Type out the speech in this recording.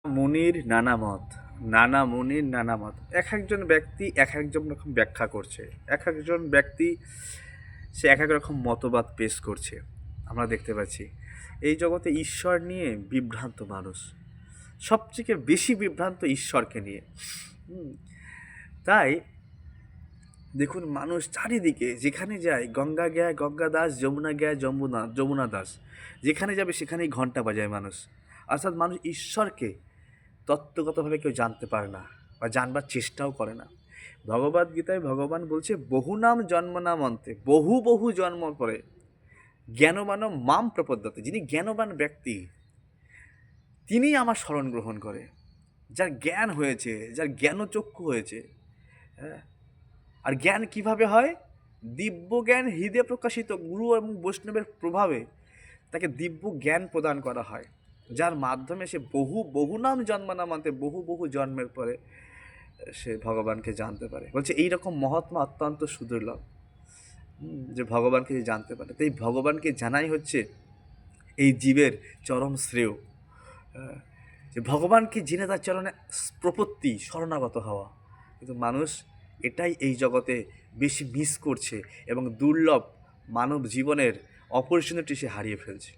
মুনির নানা মত, নানা মুনির নানা মত। এক একজন ব্যক্তি এক একজন রকম ব্যাখ্যা করছে, এক একজন ব্যক্তি সে এক এক রকম মতবাদ পেশ করছে। আমরা দেখতে পাচ্ছি এই জগতে ঈশ্বর নিয়ে বিভ্রান্ত মানুষ, সবথেকে বেশি বিভ্রান্ত ঈশ্বরকে নিয়ে। তাই দেখুন, মানুষ চারিদিকে যেখানে যায়, গঙ্গা গায় গঙ্গা দাস, যমুনা গায় যমুনা দাস, যেখানে যাবে সেখানেই ঘন্টা বাজায় মানুষ। অর্থাৎ মানুষ ঈশ্বরকে তত্ত্বগতভাবে কেউ জানতে পারে না বা জানবার চেষ্টাও করে না। ভগবদ গীতায় ভগবান বলছে, বহু নাম জন্ম নাম অন্তে, বহু বহু জন্ম পরে জ্ঞানবান মাম প্রপদ্যতে। যিনি জ্ঞানবান ব্যক্তি তিনি আমার শরণ গ্রহণ করে, যার জ্ঞান হয়েছে, যার জ্ঞানচক্ষু হয়েছে। হ্যাঁ, আর জ্ঞান কিভাবে হয়? দিব্য জ্ঞান হৃদে প্রকাশিত গুরু এবং বৈষ্ণবের প্রভাবে তাকে দিব্য জ্ঞান প্রদান করা হয়, যার মাধ্যমে সে বহু বহু নাম জন্মান্তে, বহু বহু জন্মের পরে সে ভগবানকে জানতে পারে। বলছে এইরকম মহাত্মা অত্যন্ত সুদুর্লভ, যে ভগবানকে যে জানতে পারে। তাই ভগবানকে জানাই হচ্ছে এই জীবের চরম শ্রেয়। যে ভগবানকে জেনে তার চরণে প্রপত্তি, শরণাগত হওয়া। কিন্তু মানুষ এটাই এই জগতে বেশি মিস করছে এবং দুর্লভ মানব জীবনের অপরচুনিটি সে হারিয়ে ফেলছে।